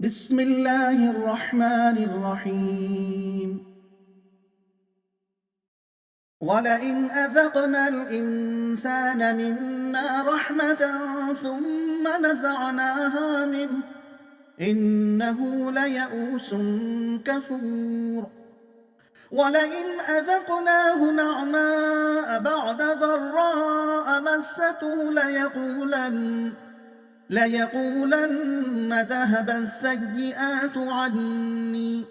بسم الله الرحمن الرحيم. ولئن أذقنا الإنسان منا رحمة ثم نزعناها منه إنه ليئوس كفور. ولئن أذقناه نعماء بعد ضراء مسته ليقولن ذهب السيئات عني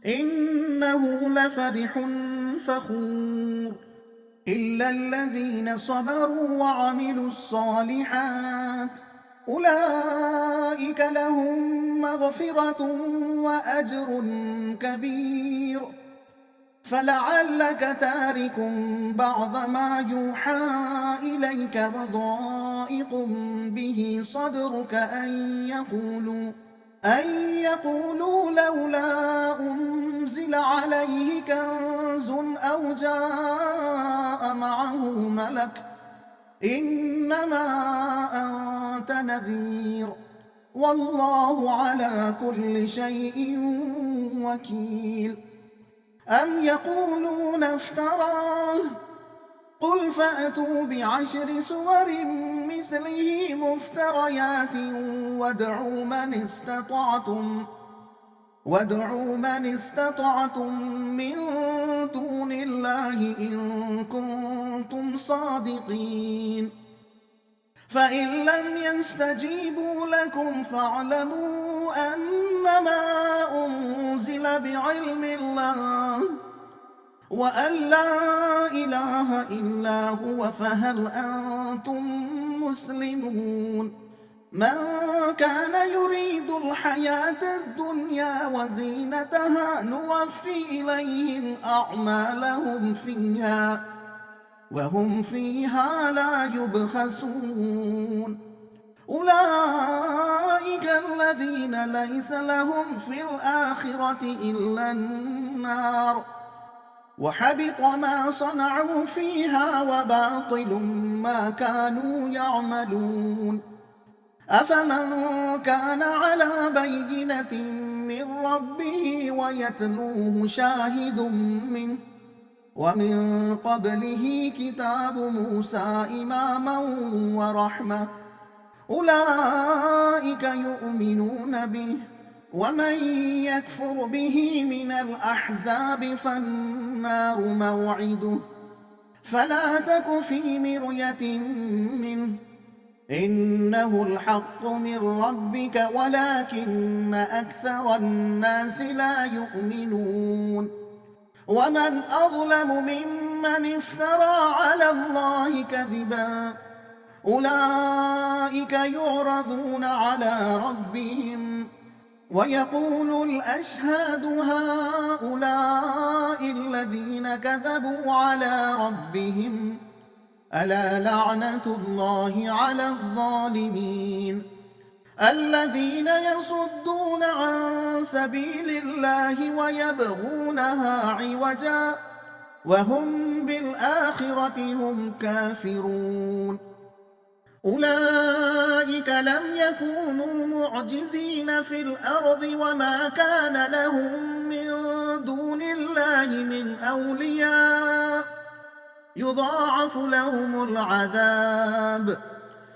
إنه لفرح فخور. إلا الذين صبروا وعملوا الصالحات أولئك لهم مغفرة وأجر كبير. فلعلك تارك بعض ما يوحى إليك وضائق به صدرك أن يقولوا لولا أنزل عليه كنز أو جاء معه ملك إنما أنت نذير والله على كل شيء وكيل. أم يقولون افتراه قل فأتوا بعشر سور مثله مفتريات وادعوا من استطعتم من دون الله إن كنتم صادقين. فإن لم يستجيبوا لكم فاعلموا أنما أنزل بعلم الله وأن لا إله إلا هو فهل أنتم مسلمون. من كان يريد الحياة الدنيا وزينتها نوفي إليهم أعمالهم فيها وهم فيها لا يبخسون. أولئك الذين ليس لهم في الآخرة إلا النار وحبط ما صنعوا فيها وباطل ما كانوا يعملون. أفمن كان على بينة من ربه ويتلوه شاهد منه ومن قبله كتاب موسى إماما ورحمة أولئك يؤمنون به. ومن يكفر به من الأحزاب فالنار موعده فلا تك في مرية منه إنه الحق من ربك ولكن أكثر الناس لا يؤمنون. ومن أظلم ممن افترى على الله كذبا أولئك يعرضون على ربهم ويقول الأشهاد هؤلاء الذين كذبوا على ربهم ألا لعنة الله على الظالمين الذين يصدون عن سبيل الله ويبغونها عوجا وهم بالآخرة هم كافرون. أولئك لم يكونوا معجزين في الأرض وما كان لهم من دون الله من أولياء يضاعف لهم العذاب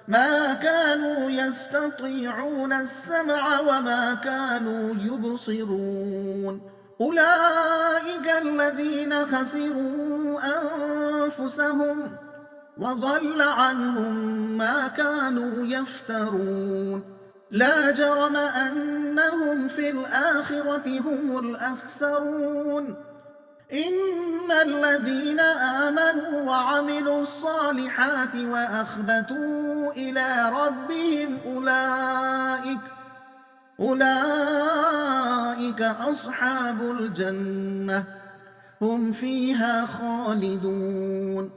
ما كانوا يستطيعون السمع وما كانوا يبصرون. أولئك الذين خسروا أنفسهم وضل عنهم ما كانوا يفترون. لا جرم أنهم في الآخرة هم الأخسرون. إن الذين آمنوا وعملوا الصالحات وأخبتوا إلى ربهم أولئك أصحاب الجنة هم فيها خالدون.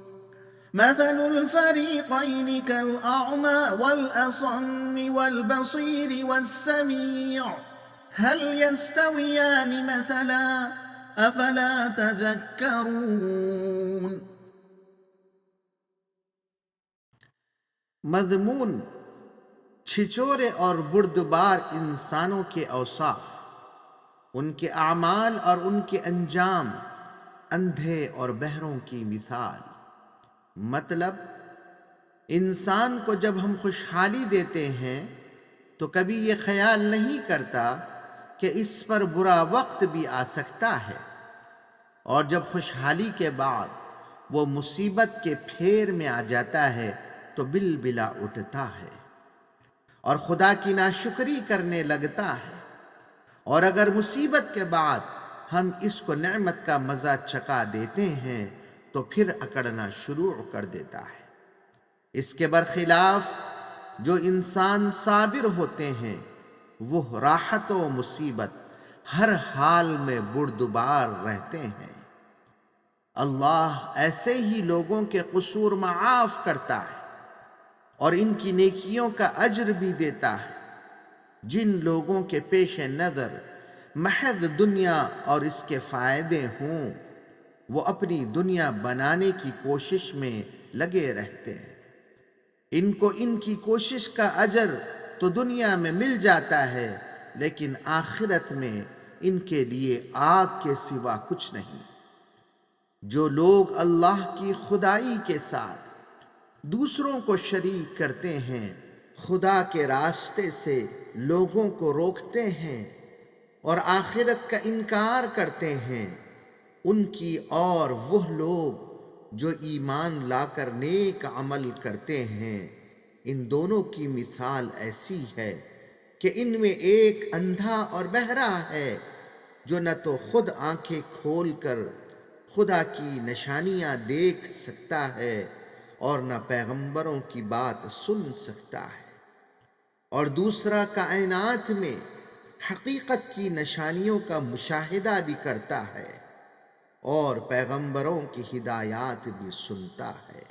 مثل الفريقين كالأعمى والأصم والبصير والسميع هل يستويان مثلا أفلا تذكرون. مضمون چھچورے اور بردبار انسانوں کے اوصاف، ان کے اعمال اور ان کے انجام، اندھے اور بہروں کی مثال۔ مطلب انسان کو جب ہم خوشحالی دیتے ہیں تو کبھی یہ خیال نہیں کرتا کہ اس پر برا وقت بھی آ سکتا ہے، اور جب خوشحالی کے بعد وہ مصیبت کے پھیر میں آ جاتا ہے تو بلا اٹھتا ہے اور خدا کی ناشکری کرنے لگتا ہے، اور اگر مصیبت کے بعد ہم اس کو نعمت کا مزہ چکھا دیتے ہیں تو پھر اکڑنا شروع کر دیتا ہے۔ اس کے برخلاف جو انسان صابر ہوتے ہیں وہ راحت و مصیبت ہر حال میں بردبار رہتے ہیں۔ اللہ ایسے ہی لوگوں کے قصور معاف کرتا ہے اور ان کی نیکیوں کا اجر بھی دیتا ہے جن لوگوں کے پیش نظر محض دنیا اور اس کے فائدے ہوں، وہ اپنی دنیا بنانے کی کوشش میں لگے رہتے ہیں۔ ان کو ان کی کوشش کا اجر تو دنیا میں مل جاتا ہے، لیکن آخرت میں ان کے لیے آگ کے سوا کچھ نہیں۔ جو لوگ اللہ کی خدائی کے ساتھ دوسروں کو شریک کرتے ہیں، خدا کے راستے سے لوگوں کو روکتے ہیں اور آخرت کا انکار کرتے ہیں، ان کی اور وہ لوگ جو ایمان لا کر نیک عمل کرتے ہیں، ان دونوں کی مثال ایسی ہے کہ ان میں ایک اندھا اور بہرا ہے جو نہ تو خود آنکھیں کھول کر خدا کی نشانیاں دیکھ سکتا ہے اور نہ پیغمبروں کی بات سن سکتا ہے، اور دوسرا کائنات میں حقیقت کی نشانیوں کا مشاہدہ بھی کرتا ہے اور پیغمبروں کی ہدایات بھی سنتا ہے۔